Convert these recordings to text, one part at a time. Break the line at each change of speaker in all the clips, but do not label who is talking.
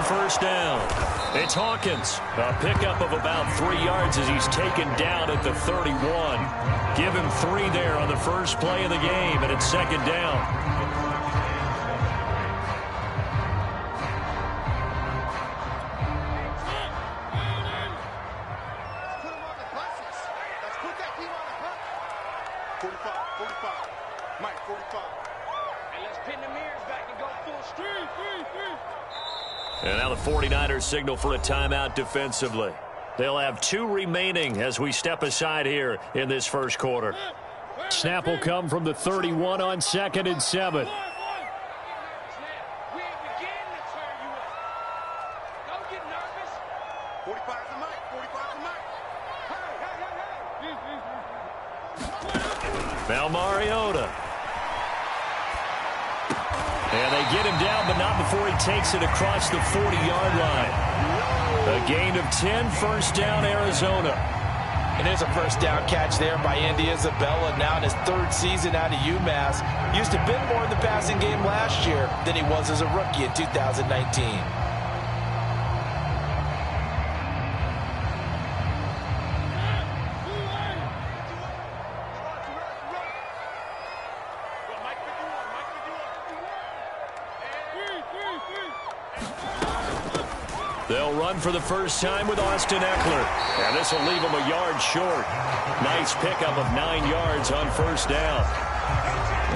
first down. It's Hawkins. A pickup of about 3 yards as he's taken down at the 31. Give him 3 there on the first play of the game, and it's second down. And now the 49ers signal for a timeout defensively. They'll have 2 remaining as we step aside here in this first quarter. Snap will come from the 31 on 2nd and 7. Now Mariota. And they get him down, but not before he takes it across the 40-yard line. A gain of 10, first down, Arizona.
And there's a first down catch there by Andy Isabella, now in his 3rd season out of UMass. Used to been more in the passing game last year than he was as a rookie in 2019.
They'll run for the first time with Austin Eckler. And this will leave him a yard short. Nice pickup of 9 yards on first down.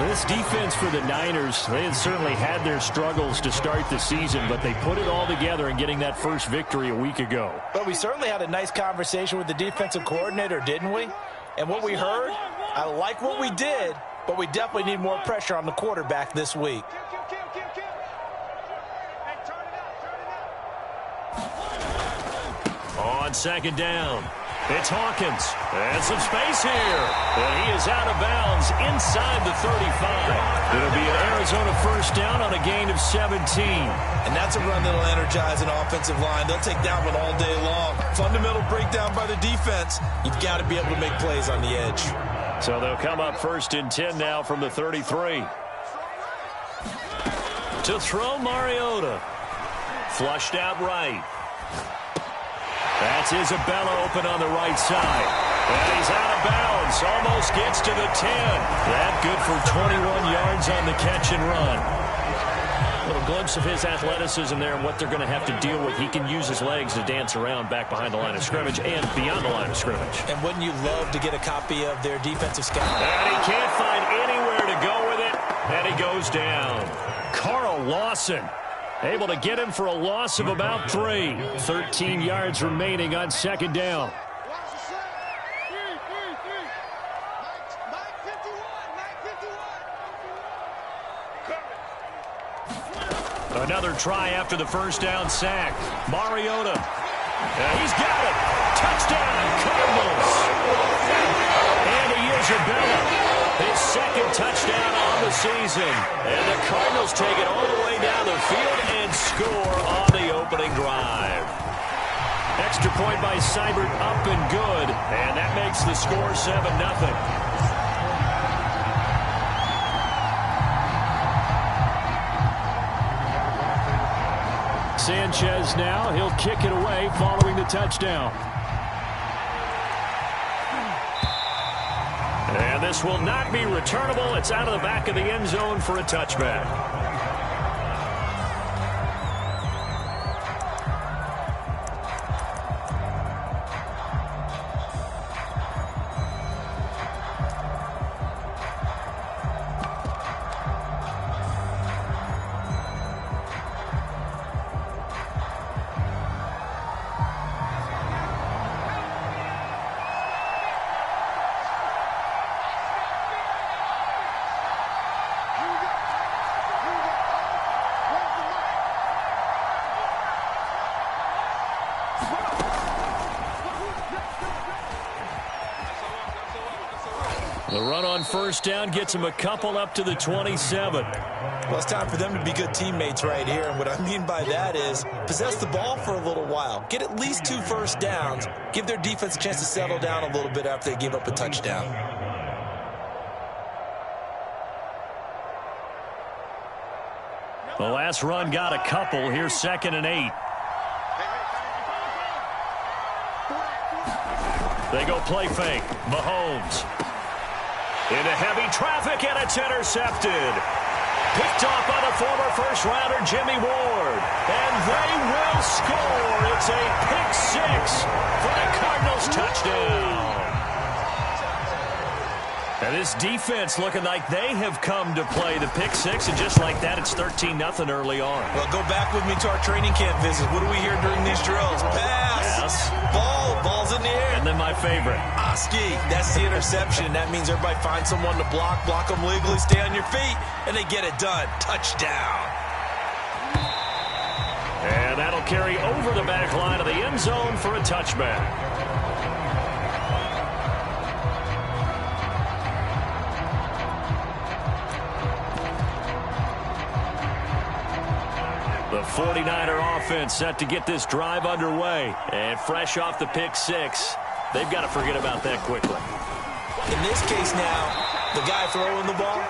This defense for the Niners, they had certainly had their struggles to start the season, but they put it all together in getting that first victory a week ago.
But we certainly had a nice conversation with the defensive coordinator, didn't we? And what we heard, I like what we did, but we definitely need more pressure on the quarterback this week.
On second down, it's Hawkins. And some space here. And he is out of bounds inside the 35. It'll be an Arizona first down on a gain of 17.
And that's a run that'll energize an offensive line. They'll take that one all day long. Fundamental breakdown by the defense. You've got to be able to make plays on the edge.
So they'll come up first and 10 now from the 33. To throw, Mariota. Flushed out right. That's Isabella open on the right side. And he's out of bounds. Almost gets to the 10. That good for 21 yards on the catch and run. A little glimpse of his athleticism there and what they're going to have to deal with. He can use his legs to dance around back behind the line of scrimmage and beyond the line of scrimmage.
And wouldn't you love to get a copy of their defensive scout?
And he can't find anywhere to go with it. And he goes down. Carl Lawson able to get him for a loss of about 3. 13 yards remaining on second down. Another try after the first down sack. Mariota. He's got it. Touchdown, Cardinals. Andy Isabella. His second touchdown on the season. And the Cardinals take it all the way down the field and score on the opening drive. Extra point by Seibert up and good. And that makes the score 7-0. Sanchez now. He'll kick it away following the touchdown. And this will not be returnable. It's out of the back of the end zone for a touchback. The run on first down gets him a couple up to the 27.
Well, it's time for them to be good teammates right here. And what I mean by that is possess the ball for a little while. Get at least 2 first downs. Give their defense a chance to settle down a little bit after they give up a touchdown.
The last run got a couple. Here's 2nd and 8. They go play fake. Mahomes. Into heavy traffic, and it's intercepted. Picked off by the former first-rounder Jimmy Ward. And they will score. It's a pick-6 for the Cardinals touchdown. And this defense looking like they have come to play the pick-6, and just like that, it's 13-0 early on.
Well, go back with me to our training camp visit. What do we hear during these drills? Pass.
Yes.
Ball's in the air.
And then my favorite.
Oski, that's the interception. That means everybody finds someone to block them legally, stay on your feet, and they get it done. Touchdown.
And that'll carry over the back line of the end zone for a touchback. The 49er offense set to get this drive underway. And fresh off the pick-6, they've got to forget about that quickly.
In this case now, the guy throwing the ball,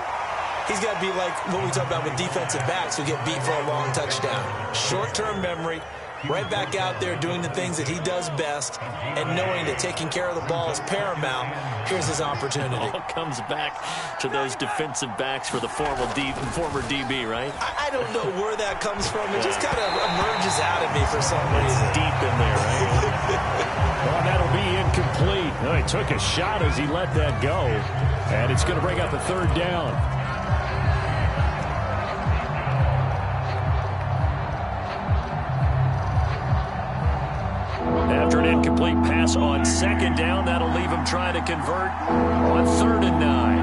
he's got to be like what we talk about with defensive backs who get beat for a long touchdown. Short-term memory, right back out there doing the things that he does best, and knowing that taking care of the ball is paramount. Here's his opportunity.
All comes back to those defensive backs for the former DB, right?
I don't know where that comes from. It just kind of emerges out of me for some reason.
It's deep in there, right? Well, that'll be incomplete. No, he took a shot as he let that go, and it's going to bring up a 3rd down. After an incomplete pass on 2nd down, that'll leave him trying to convert on 3rd and 9.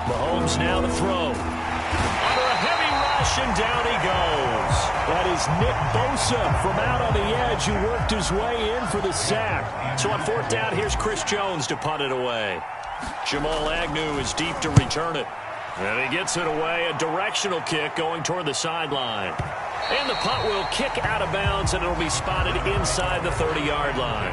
Mahomes now to throw. Under a heavy rush, and down he goes. That is Nick Bosa from out on the edge who worked his way in for the sack. So on 4th down, here's Chris Jones to punt it away. Jamal Agnew is deep to return it. And he gets it away, a directional kick going toward the sideline. And the punt will kick out of bounds, and it'll be spotted inside the 30-yard line.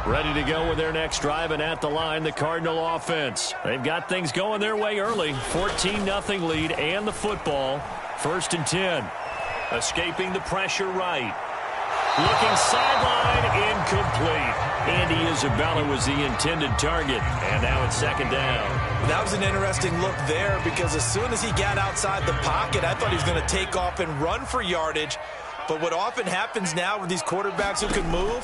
Ready to go with their next drive, and at the line, the Cardinal offense. They've got things going their way early. 14-0 lead and the football. 1st and 10. Escaping the pressure right. Looking sideline, incomplete. Andy Isabella was the intended target, and now it's 2nd down.
That was an interesting look there because as soon as he got outside the pocket, I thought he was going to take off and run for yardage. But what often happens now with these quarterbacks who can move,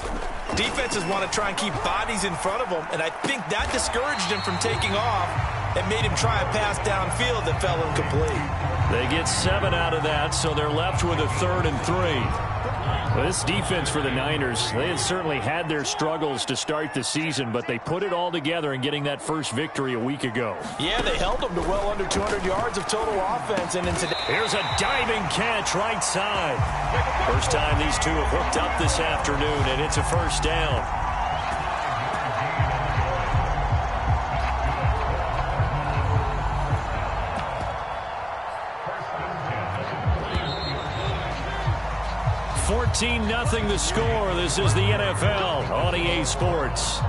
defenses want to try and keep bodies in front of them, and I think that discouraged him from taking off and made him try a pass downfield that fell incomplete.
They get 7 out of that, so they're left with a 3rd and 3. Well, this defense for the Niners, they had certainly had their struggles to start the season, but they put it all together in getting that first victory a week ago.
Yeah, they held them to well under 200 yards of total offense. And
here's a diving catch right side. First time these two have hooked up this afternoon, and it's a 1st down. Nothing the score. This is the NFL on EA Sports.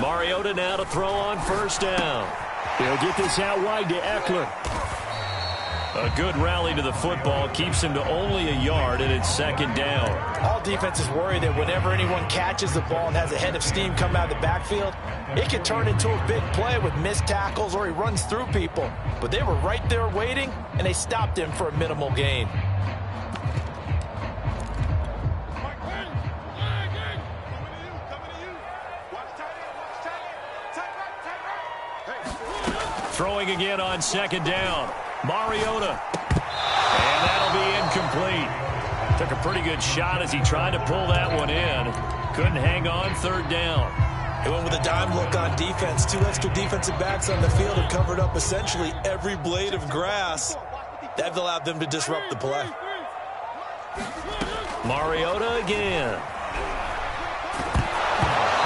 Mariota now to throw on 1st down. He'll get this out wide to Eckler. A good rally to the football keeps him to only a yard, and it's 2nd down.
All defenses worry that whenever anyone catches the ball and has a head of steam come out of the backfield, it can turn into a big play with missed tackles or he runs through people. But they were right there waiting, and they stopped him for a minimal gain.
Throwing again on 2nd down. Mariota. And that'll be incomplete. Took a pretty good shot as he tried to pull that one in. Couldn't hang on 3rd down.
He went with a dime look on defense. 2 extra defensive backs on the field and covered up essentially every blade of grass. That allowed them to disrupt the play.
Mariota again.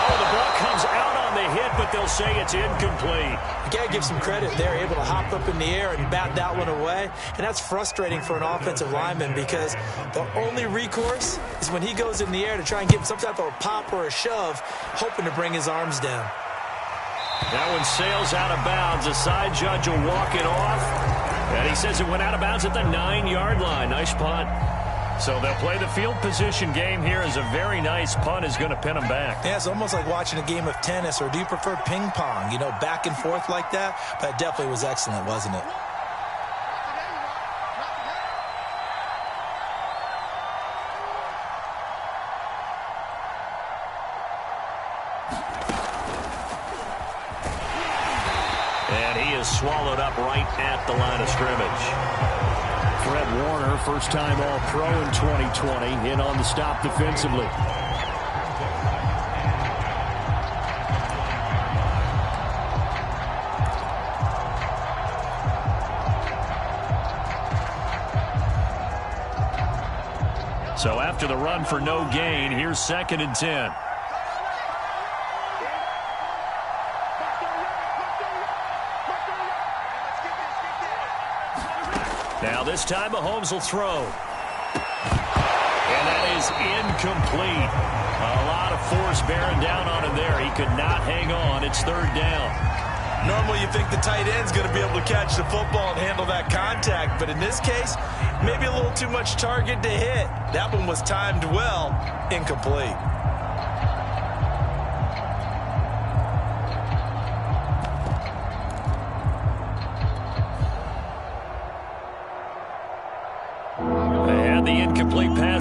Oh, the ball comes out on on the hit, but they'll say it's incomplete.
You got to give some credit there, able to hop up in the air and bat that one away. And that's frustrating for an offensive lineman because the only recourse is when he goes in the air to try and get some type of a pop or a shove, hoping to bring his arms down.
That one sails out of bounds. The side judge will walk it off. And he says it went out of bounds at the 9-yard line. Nice punt. So they'll play the field position game here as a very nice punt is going to pin them back.
Yeah, it's almost like watching a game of tennis, or do you prefer ping pong? You know, back and forth like that? But it definitely was excellent, wasn't it?
And he is swallowed up right at the line of scrimmage. Fred Warner, first-time All-Pro in 2020, in on the stop defensively. So after the run for no gain, here's 2nd and 10. Now this time Mahomes will throw. And that is incomplete. A lot of force bearing down on him there. He could not hang on. It's 3rd down.
Normally you think the tight end's going to be able to catch the football and handle that contact, but in this case, maybe a little too much target to hit. That one was timed well, incomplete.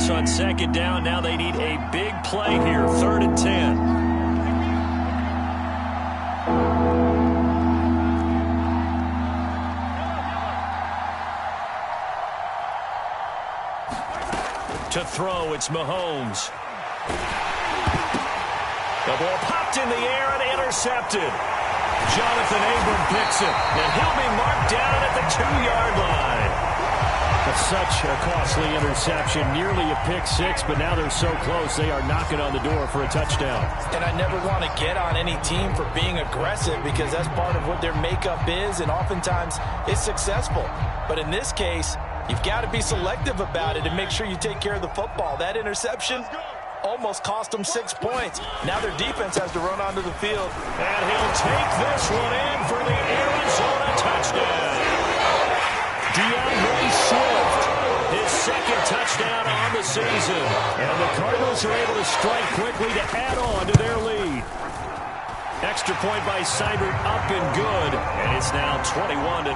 On 2nd down, now they need a big play here. 3rd and 10. To throw, it's Mahomes. The ball popped in the air and intercepted. Jonathan Abram picks it, and he'll be marked down at the 2-yard line. That's such a costly interception, nearly a pick six, but now they're so close they are knocking on the door for a touchdown.
And I never want to get on any team for being aggressive because that's part of what their makeup is, and oftentimes it's successful. But in this case, you've got to be selective about it and make sure you take care of the football. That interception almost cost them 6 points. Now their defense has to run onto the field.
And he'll take this one in for the Arizona touchdown. DeAndre Swift, his 2nd touchdown on the season. And the Cardinals are able to strike quickly to add on to their lead. Extra point by Seibert up and good. And it's now 21-0.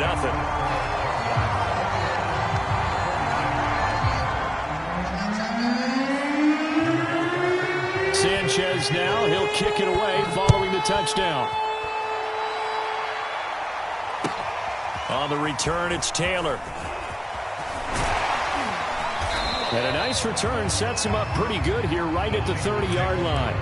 Sanchez now, he'll kick it away following the touchdown. On the return, it's Taylor. And a nice return sets him up pretty good here right at the 30-yard line.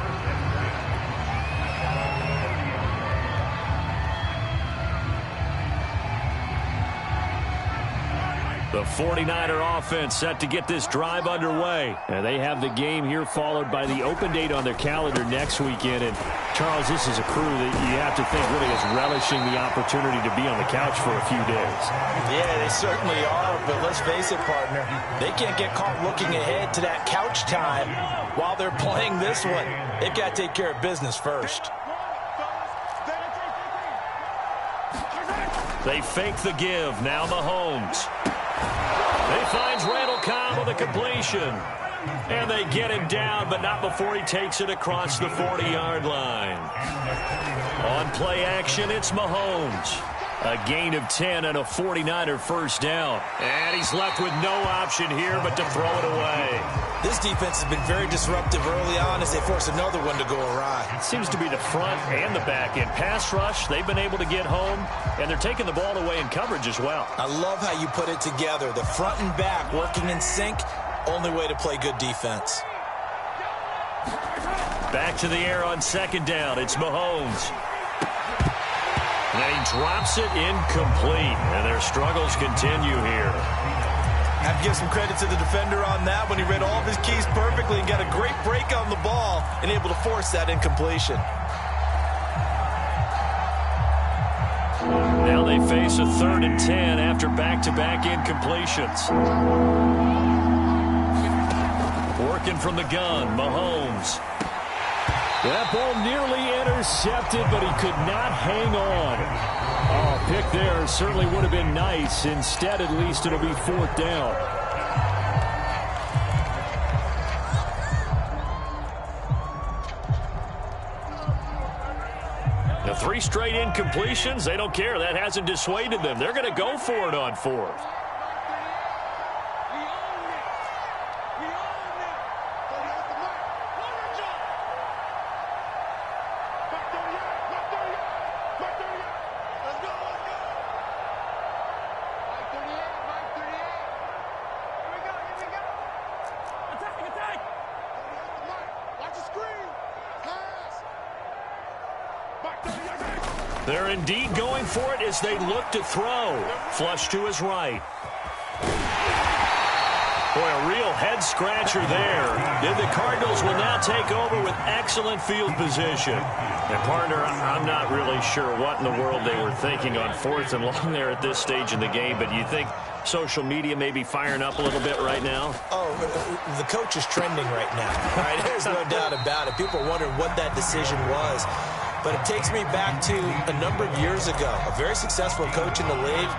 The 49er offense set to get this drive underway. And they have the game here followed by the open date on their calendar next weekend. And, Charles, this is a crew that you have to think really is relishing the opportunity to be on the couch for a few days.
Yeah, they certainly are. But let's face it, partner, they can't get caught looking ahead to that couch time while they're playing this one. They've got to take care of business first.
They fake the give. Now Mahomes. He finds Randall Cobb with a completion. And they get him down, but not before he takes it across the 40-yard line. On play action, it's Mahomes. A gain of 10 and a 49er first down. And he's left with no option here but to throw it away.
This defense has been very disruptive early on as they force another one to go awry.
It seems to be the front and the back end. Pass rush, they've been able to get home, and they're taking the ball away in coverage as well.
I love how you put it together. The front and back working in sync, only way to play good defense.
Back to the air on 2nd down. It's Mahomes. And then he drops it incomplete, and their struggles continue here.
I have to give some credit to the defender on that when he read all of his keys perfectly and got a great break on the ball and able to force that incompletion.
Now they face a 3rd and 10 after back-to-back incompletions. Working from the gun, Mahomes. That ball nearly intercepted, but he could not hang on. Oh, pick there certainly would have been nice. Instead, at least it'll be 4th down. Now 3 straight incompletions. They don't care. That hasn't dissuaded them. They're going to go for it on 4th. They're indeed going for it as they look to throw. Flush to his right. Boy, a real head-scratcher there. The Cardinals will now take over with excellent field position. And, partner, I'm not really sure what in the world they were thinking on 4th and long there at this stage in the game, but you think social media may be firing up a little bit right now?
Oh, the coach is trending right now. Right? There's no doubt about it. People are wondering what that decision was. But it takes me back to a number of years ago. A very successful coach in the league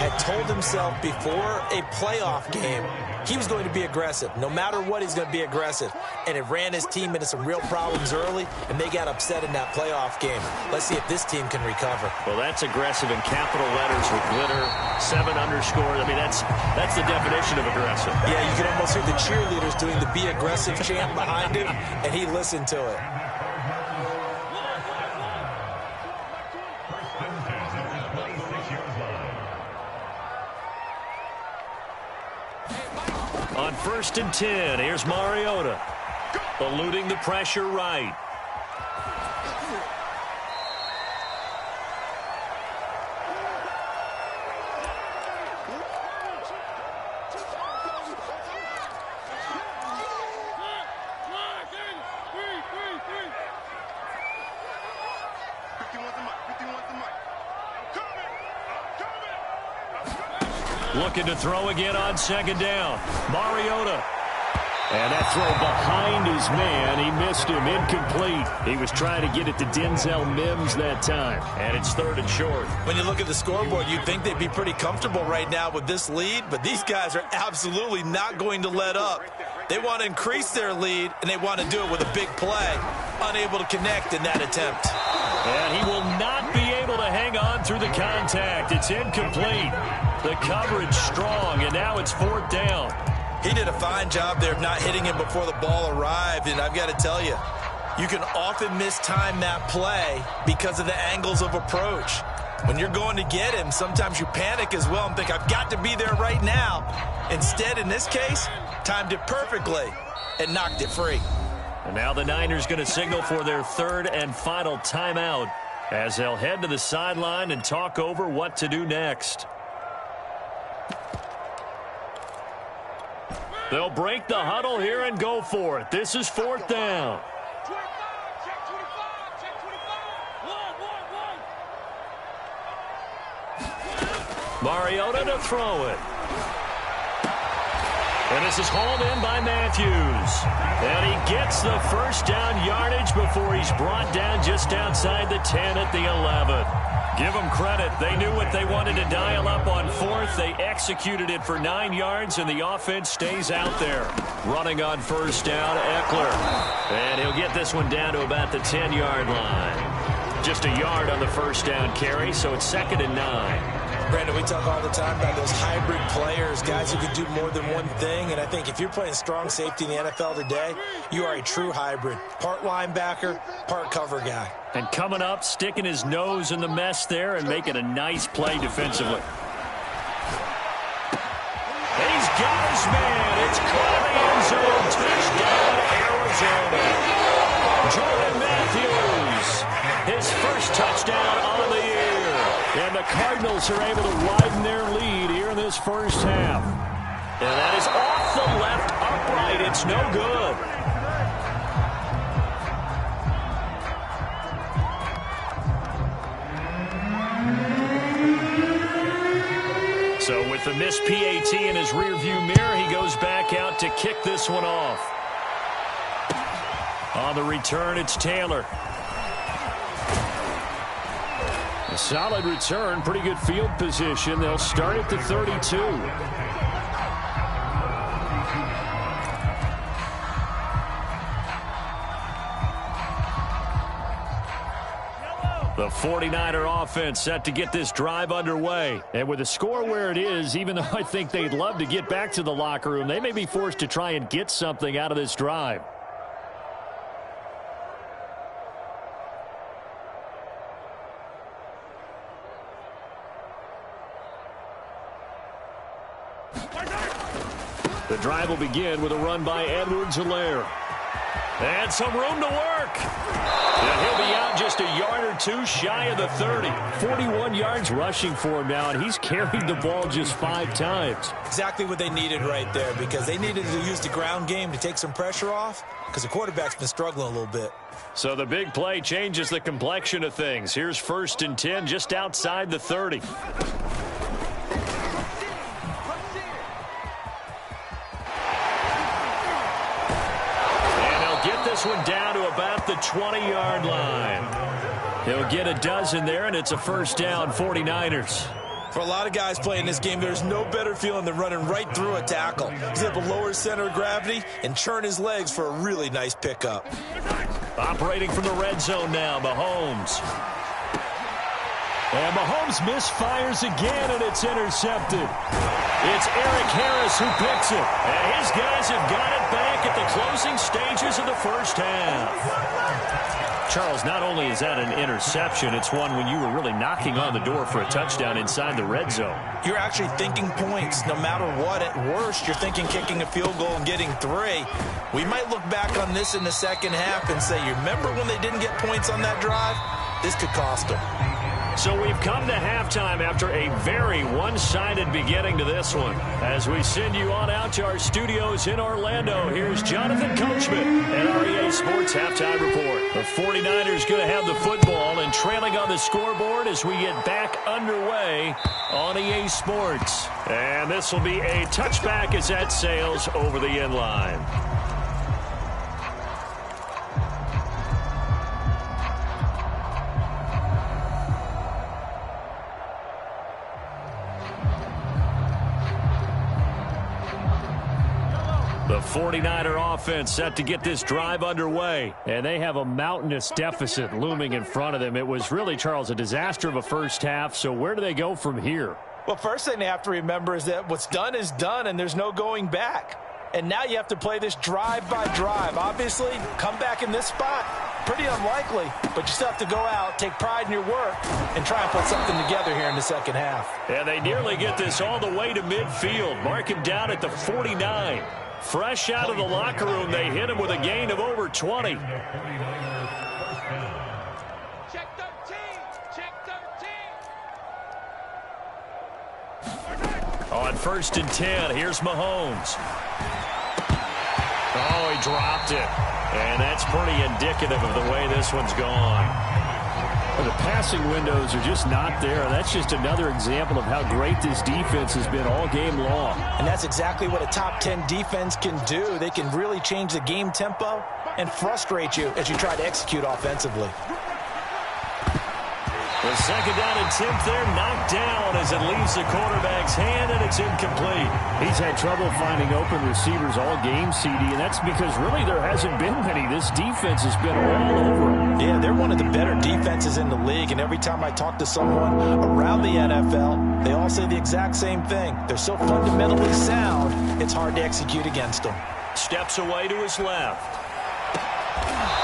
had told himself before a playoff game he was going to be aggressive. No matter what, he's going to be aggressive. And it ran his team into some real problems early, and they got upset in that playoff game. Let's see if this team can recover.
Well, that's aggressive in capital letters with glitter, 7 underscores. I mean, that's the definition of aggressive.
Yeah, you can almost hear the cheerleaders doing the be aggressive chant behind him, and he listened to it.
On 1st and 10, here's Mariota, eluding the pressure right. Looking to throw again on 2nd down. Mariota. And that throw behind his man. He missed him. Incomplete. He was trying to get it to Denzel Mims that time. And it's 3rd and short.
When you look at the scoreboard, you'd think they'd be pretty comfortable right now with this lead, but these guys are absolutely not going to let up. They want to increase their lead, and they want to do it with a big play. Unable to connect in that attempt.
And he will not be able to hang on through the contact. It's incomplete. The coverage strong, and now it's 4th down.
He did a fine job there of not hitting him before the ball arrived, and I've got to tell you, you can often mistime that play because of the angles of approach. When you're going to get him, sometimes you panic as well and think, I've got to be there right now. Instead, in this case, timed it perfectly and knocked it free.
And now the Niners going to signal for their 3rd and final timeout as they'll head to the sideline and talk over what to do next. They'll break the huddle here and go for it. This is 4th down. Mariota to throw it. And this is hauled in by Matthews. And he gets the 1st down yardage before he's brought down just outside the 10 at the 11. Give them credit. They knew what they wanted to dial up on 4th. They executed it for 9 yards, and the offense stays out there. Running on 1st down, Eckler. And he'll get this one down to about the 10-yard line. Just a yard on the 1st down carry, so it's 2nd and 9.
Brandon, we talk all the time about those hybrid players, guys who can do more than one thing, and I think if you're playing strong safety in the NFL today, you are a true hybrid. Part linebacker, part cover guy.
And coming up, sticking his nose in the mess there and making a nice play defensively. And he's got his man. It's caught in the end zone. Touchdown, Arizona. Jordan Matthews, his 1st touchdown on the year. And the Cardinals are able to widen their lead here in this 1st half. And that is off the left upright. It's no good. So with the missed PAT in his rearview mirror, he goes back out to kick this one off. On the return, it's Taylor. A solid return, pretty good field position. They'll start at the 32. The 49er offense set to get this drive underway. And with the score where it is, even though I think they'd love to get back to the locker room, they may be forced to try and get something out of this drive. The drive will begin with a run by Edwards-Helaire. And some room to work. And he'll be out just a yard or two shy of the 30. 41 yards rushing for him now, and he's carried the ball just 5 times.
Exactly what they needed right there, because they needed to use the ground game to take some pressure off, because the quarterback's been struggling a little bit.
So the big play changes the complexion of things. Here's 1st and 10 just outside the 30. This one down to about the 20-yard line. He'll get a dozen there, and it's a first down, 49ers.
For a lot of guys playing this game, there's no better feeling than running right through a tackle. He's able to lower his center of gravity and churn his legs for a really nice pickup.
Operating from the red zone now, Mahomes. And Mahomes misfires again, and it's intercepted. It's Eric Harris who picks it. And his guys have got it back at the closing stages of the first half. Charles, not only is that an interception, it's one when you were really knocking on the door for a touchdown inside the red zone.
You're actually thinking points no matter what. At worst, you're thinking kicking a field goal and getting 3. We might look back on this in the second half and say, you remember when they didn't get points on that drive? This could cost them.
So we've come to halftime after a very one-sided beginning to this one. As we send you on out to our studios in Orlando, here's Jonathan Coachman at our EA Sports Halftime Report. The 49ers going to have the football and trailing on the scoreboard as we get back underway on EA Sports. And this will be a touchback as that sails over the end line. The 49er offense set to get this drive underway, and they have a mountainous deficit looming in front of them. It was really, Charles, a disaster of a first half, so where do they go from here?
Well, first thing they have to remember is that what's done is done, and there's no going back. And now you have to play this drive by drive. Obviously, come back in this spot, pretty unlikely, but you still have to go out, take pride in your work, and try and put something together here in the second half.
And they nearly get this all the way to midfield. Mark him down at the 49. Fresh out of the locker room, they hit him with a gain of over 20.
Check 13. Check 13.
On 1st and 10, here's Mahomes. Oh, he dropped it. And that's pretty indicative of the way this one's gone. The passing windows are just not there. That's just another example of how great this defense has been all game long.
And that's exactly what a top 10 defense can do. They can really change the game tempo and frustrate you as you try to execute offensively.
The second down attempt there knocked down as it leaves the quarterback's hand, and it's incomplete.
He's had trouble finding open receivers all game, CD, and that's because really there hasn't been many. This defense has been all over him.
Yeah, they're one of the better defenses in the league, and every time I talk to someone around the NFL, they all say the exact same thing. They're so fundamentally sound, it's hard to execute against them.
Steps away to his left.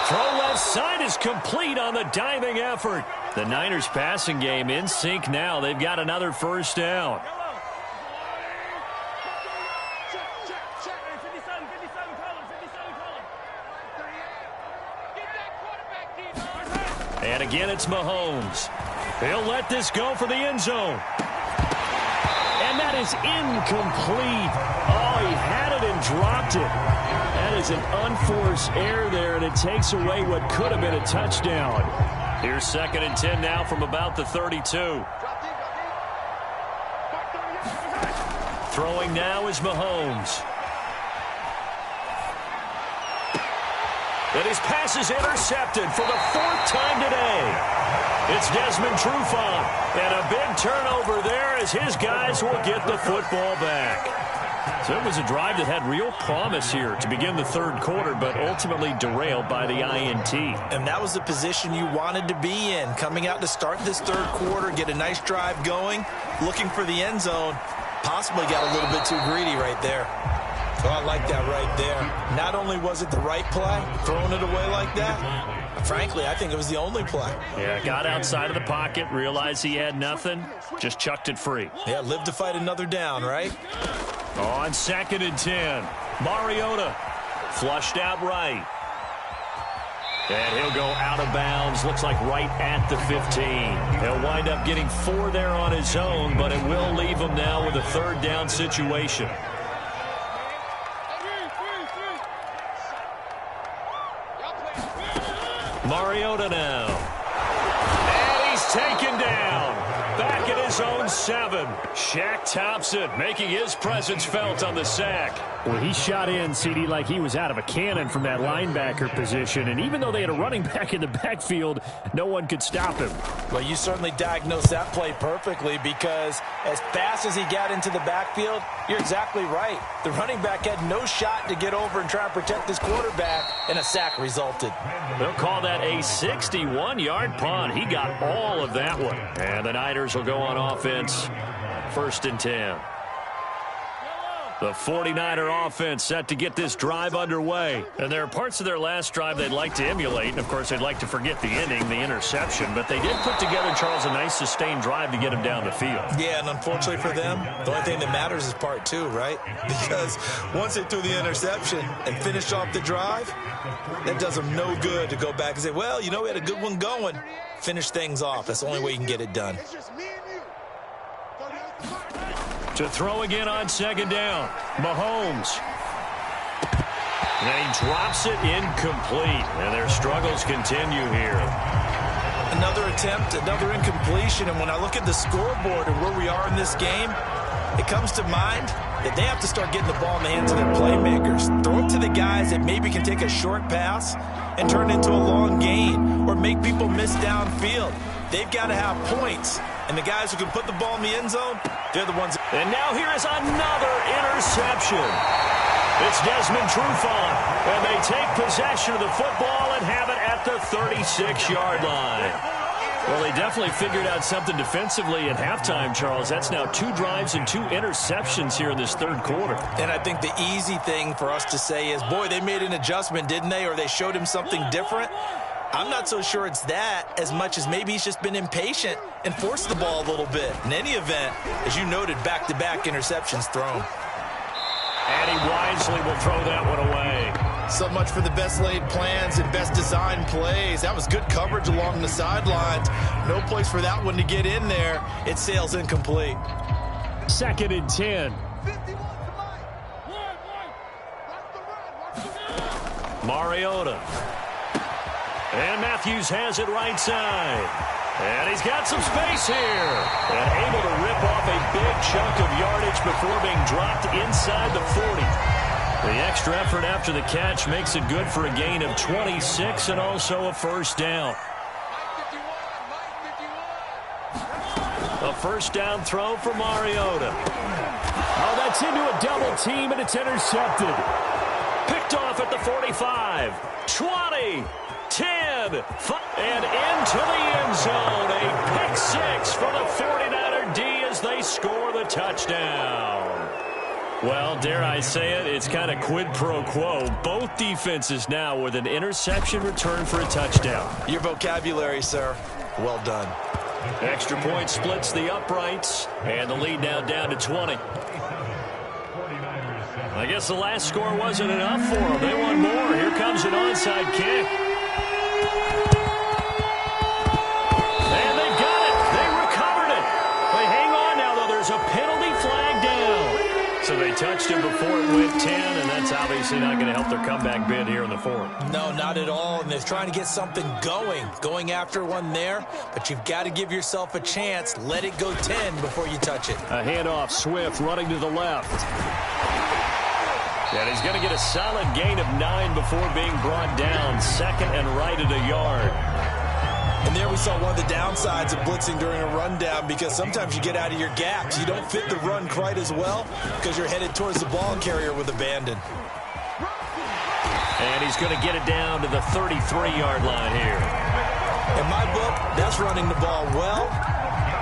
Throw left side is complete on the diving effort. The Niners passing game in sync now. They've got another first down. And again, it's Mahomes. He'll let this go for the end zone. And that is incomplete. Oh, he had it and dropped it. That is an unforced error there, and it takes away what could have been a touchdown. Here's 2nd and 10 now from about the 32. Throwing now is Mahomes. And his pass is intercepted for the 4th time today. It's Desmond Trufant. And a big turnover there as his guys will get the football back. So it was a drive that had real promise here to begin the 3rd quarter, but ultimately derailed by the INT.
And that was the position you wanted to be in. Coming out to start this 3rd quarter, get a nice drive going, looking for the end zone. Possibly got a little bit too greedy right there. Oh, I like that right there. Not only was it the right play, throwing it away like that, frankly, I think it was the only play.
Yeah, got outside of the pocket, realized he had nothing, just chucked it free.
Yeah, live to fight another down, right?
On 2nd and 10, Mariota flushed out right. And he'll go out of bounds, looks like right at the 15. He'll wind up getting 4 there on his own, but it will leave him now with a 3rd down situation. Mariota now. And he's taken down. Back at his own 7. Shaq Thompson making his presence felt on the sack.
Well, he shot in, CD, like he was out of a cannon from that linebacker position. And even though they had a running back in the backfield, no one could stop him.
Well, you certainly diagnosed that play perfectly because as fast as he got into the backfield, you're exactly right. The running back had no shot to get over and try and protect his quarterback, and a sack resulted.
They'll call that a 61-yard punt. He got all of that one. And the Niners will go on offense. 1st and 10. The 49er offense set to get this drive underway. And there are parts of their last drive they'd like to emulate. And, of course, they'd like to forget the ending, the interception. But they did put together, Charles, a nice sustained drive to get him down the field.
Yeah, and unfortunately for them, the only thing that matters is part 2, right? Because once they threw the interception and finished off the drive, that does them no good to go back and say, well, you know, we had a good one going. Finish things off. That's the only way you can get it done.
To throw again on 2nd down, Mahomes. And he drops it incomplete. And their struggles continue here.
Another attempt, another incompletion. And when I look at the scoreboard and where we are in this game, it comes to mind that they have to start getting the ball in the hands of their playmakers. Throw it to the guys that maybe can take a short pass and turn it into a long gain or make people miss downfield. They've got to have points. And the guys who can put the ball in the end zone, they're the ones.
And now here is another interception. It's Desmond Trufant. And they take possession of the football and have it at the 36-yard line. Well, they definitely figured out something defensively at halftime, Charles. That's now 2 drives and 2 interceptions here in this 3rd quarter.
And I think the easy thing for us to say is, boy, they made an adjustment, didn't they? Or they showed him something different. I'm not so sure it's that as much as maybe he's just been impatient and forced the ball a little bit. In any event, as you noted, back-to-back interceptions thrown.
And he wisely will throw that one away.
So much for the best laid plans and best designed plays. That was good coverage along the sidelines. No place for that one to get in there. It sails incomplete.
2nd and 10.
Mariota. And Matthews has it right side. And he's got some space here. And able to rip off a big chunk of yardage before being dropped inside the 40. The extra effort after the catch makes it good for a gain of 26 and also a 1st down. A 1st down throw for Mariota.
Oh, that's into a double team, and it's intercepted.
Picked off at the 45. 20. 10, 5, and into the end zone. A pick 6 for the 49er D as they score the touchdown. Well, dare I say it, it's kind of quid pro quo. Both defenses now with an interception return for a touchdown.
Your vocabulary, sir. Well done.
Extra point splits the uprights, and the lead now down to 20. I guess the last score wasn't enough for them. They want more. Here comes an onside kick. And they've got it. They recovered it. They hang on now, though. There's a penalty flag down. So they touched him before it went 10, and that's obviously not going to help their comeback bid here in the fourth.
No, not at all, and they're trying to get something going after one there, but you've got to give yourself a chance. Let it go 10 before you touch it.
A handoff, Swift running to the left.
And he's going to get a solid gain of 9 before being brought down. Second and right at a yard.
And there we saw one of the downsides of blitzing during a rundown, because sometimes you get out of your gaps. You don't fit the run quite as well because you're headed towards the ball carrier with abandon.
And he's going to get it down to the 33-yard line here.
In my book, that's running the ball well,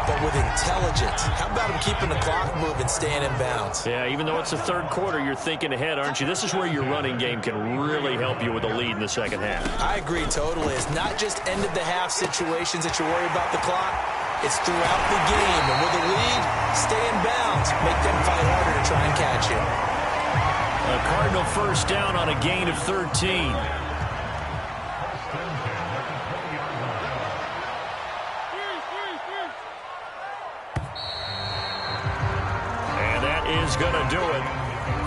but with intelligence. How about him keeping the clock moving, staying in bounds?
Yeah, even though it's the third quarter, you're thinking ahead, aren't you? This is where your running game can really help you with a lead in the second half.
I agree totally. It's not just end-of-the-half situations that you worry about the clock. It's throughout the game. And with a lead, stay in bounds. Make them fight harder to try and catch you.
A Cardinal first down on a gain of 13. Is going to do it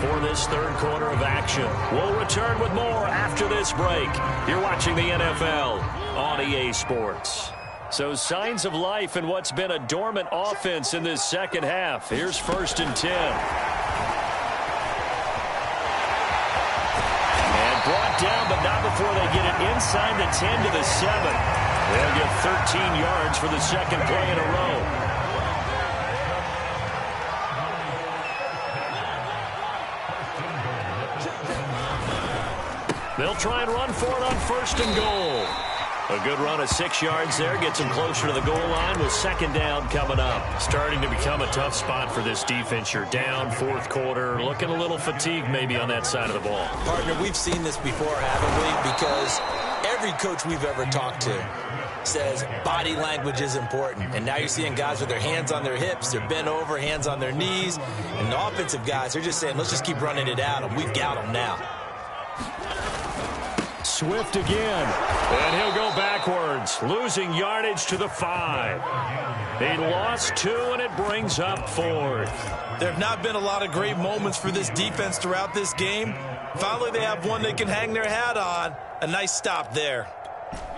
for this third quarter of action. We'll return with more after this break. You're watching the NFL on EA Sports. So signs of life in what's been a dormant offense in this second half. Here's 1st and 10. And brought down, but not before they get it inside the 10 to the 7. They'll get 13 yards for the second play in a row. They'll try and run for it on 1st and goal. A good run of 6 yards there gets them closer to the goal line with second down coming up. Starting to become a tough spot for this defense. You're down, fourth quarter, looking a little fatigued maybe on that side of the ball.
Partner, we've seen this before, haven't we? Because every coach we've ever talked to says body language is important. And now you're seeing guys with their hands on their hips, they're bent over, hands on their knees. And the offensive guys, they're just saying, let's just keep running it out, and we've got them now.
Swift again, and he'll go backwards, losing yardage to the 5. He lost 2, and it brings up 4th.
There have not been a lot of great moments for this defense throughout this game. Finally, they have one they can hang their hat on. A nice stop there.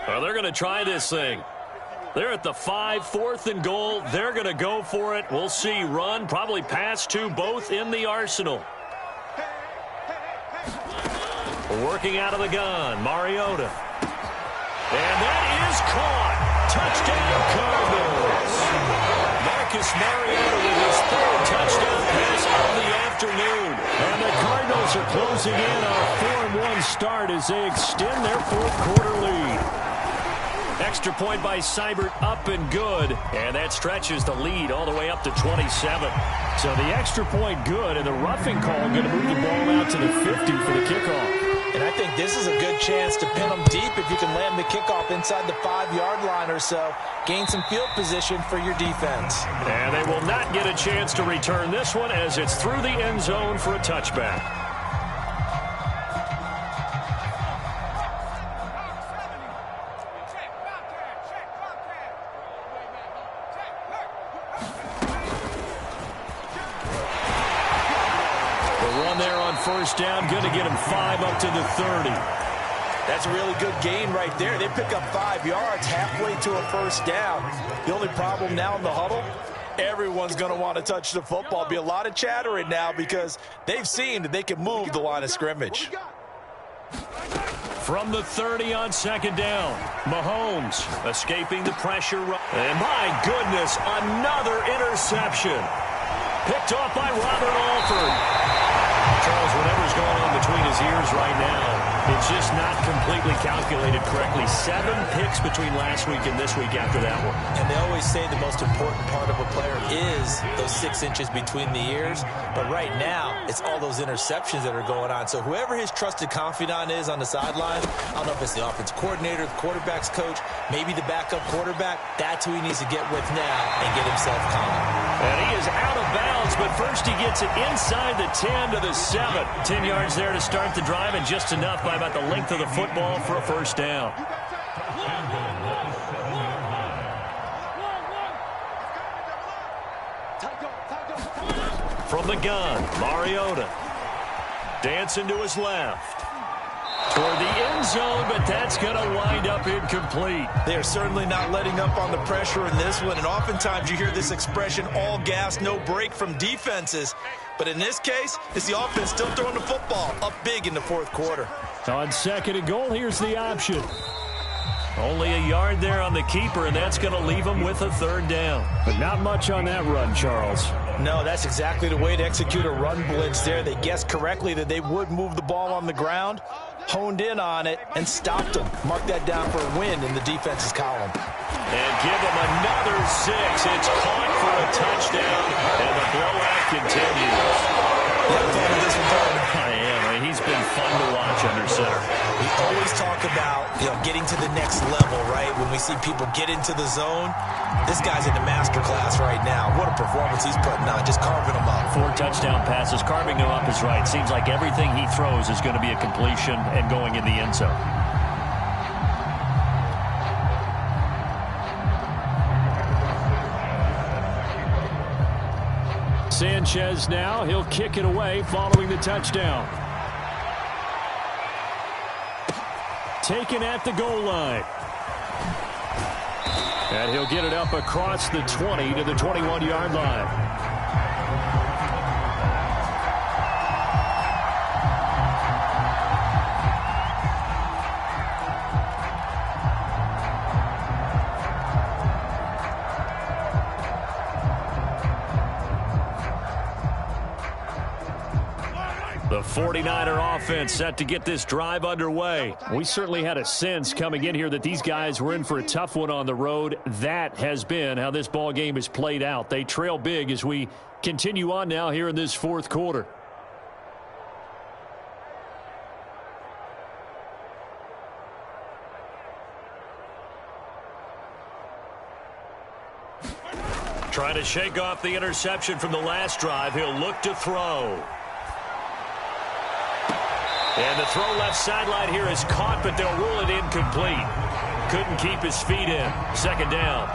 Well, they're going to try this thing. They're at the 5, 4th and goal. They're going to go for it. We'll see. Run, probably pass to both in the arsenal. Working out of the gun, Mariota. And that is caught. Touchdown, Cardinals. Marcus Mariota with his 3rd touchdown pass of the afternoon. And the Cardinals are closing in on a 4-1 start as they extend their fourth quarter lead. Extra point by Seibert, up and good. And that stretches the lead all the way up to 27. So the extra point good, and the roughing call going to move the ball out to the 50 for the kickoff.
And I think this is a good chance to pin them deep if you can land the kickoff inside the 5-yard line or so. Gain some field position for your defense.
And they will not get a chance to return this one as it's through the end zone for a touchback. First down, going to get him 5 up to the 30.
That's a really good gain right there. They pick up 5 yards halfway to a first down. The only problem now in the huddle, everyone's going to want to touch the football. Be a lot of chattering now because they've seen that they can move the line of scrimmage.
From the 30 on second down, Mahomes escaping the pressure. And my goodness, another interception. Picked off by Robert Alford. Charles, whatever's going on between his ears right now, it's just not completely calculated correctly. 7 picks between last week and this week after that one.
And they always say the most important part of a player is those 6 inches between the ears. But right now, it's all those interceptions that are going on. So whoever his trusted confidant is on the sideline, I don't know if it's the offense coordinator, the quarterback's coach, maybe the backup quarterback, that's who he needs to get with now and get himself calm.
And he is out of bounds, but first he gets it inside the 10 to the 7. 10 yards there to start the drive, and just enough by about the length of the football for a first down. From the gun, Mariota. Dancing to his left. Toward the end zone, but that's going to wind up incomplete.
They're certainly not letting up on the pressure in this one, and oftentimes you hear this expression, all gas, no break from defenses. But in this case, it's the offense still throwing the football up big in the fourth quarter.
On second and goal, here's the option.
Only a yard there on the keeper, and that's going to leave him with a third down.
But not much on that run, Charles.
No, that's exactly the way to execute a run blitz there. They guessed correctly that they would move the ball on the ground, honed in on it, and stopped them. Mark that down for a win in the defense's column.
And give him another 6. It's caught for a touchdown, and the blowout continues.
Yeah, I'm fond of this one, Tony.
I am. He's been fun to watch under center.
We always talk about, getting to the next level, right? When we see people get into the zone, this guy's in the master class right now. What a performance he's putting on, just carving them up.
4 touchdown passes. Carving them up is right. Seems like everything he throws is going to be a completion and going in the end zone.
Sanchez now. He'll kick it away following the touchdown. Taken at the goal line. And he'll get it up across the 20 to the 21-yard line. The 49er offense set to get this drive underway. We certainly had a sense coming in here that these guys were in for a tough one on the road. That has been how this ball game is played out. They trail big as we continue on now here in this fourth quarter.
Trying to shake off the interception from the last drive. He'll look to throw. And the throw left sideline here is caught, but they'll rule it incomplete. Couldn't keep his feet in. Second down.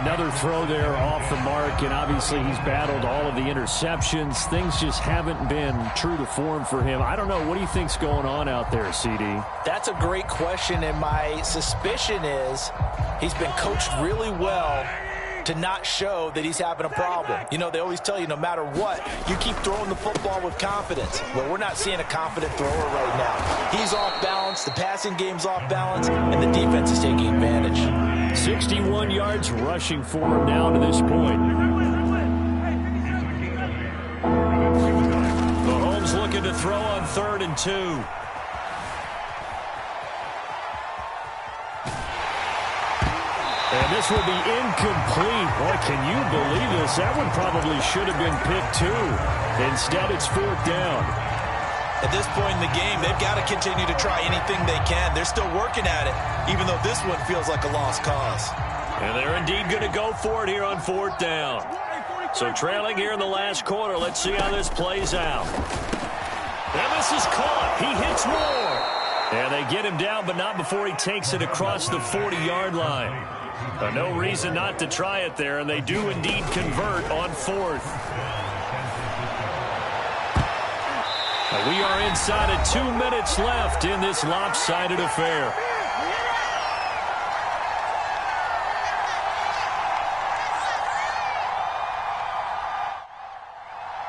Another throw there off the mark, and obviously he's battled all of the interceptions. Things just haven't been true to form for him. I don't know. What do you think's going on out there, CD?
That's a great question, and my suspicion is he's been coached really well to not show that he's having a problem. They always tell you no matter what, you keep throwing the football with confidence. Well, we're not seeing a confident thrower right now. He's off balance, the passing game's off balance, and the defense is taking advantage.
61 yards rushing for him now to this point.
Mahomes looking to throw on 3rd and 2.
And this will be incomplete. Boy, can you believe this? That one probably should have been picked too. Instead, it's 4th down.
At this point in the game, they've got to continue to try anything they can. They're still working at it, even though this one feels like a lost cause.
And they're indeed going to go for it here on 4th down. So trailing here in the last quarter. Let's see how this plays out. And this is caught. He hits more. And they get him down, but not before he takes it across the 40-yard line. No reason not to try it there, and they do indeed convert on 4th. We are inside of 2 minutes left in this lopsided affair.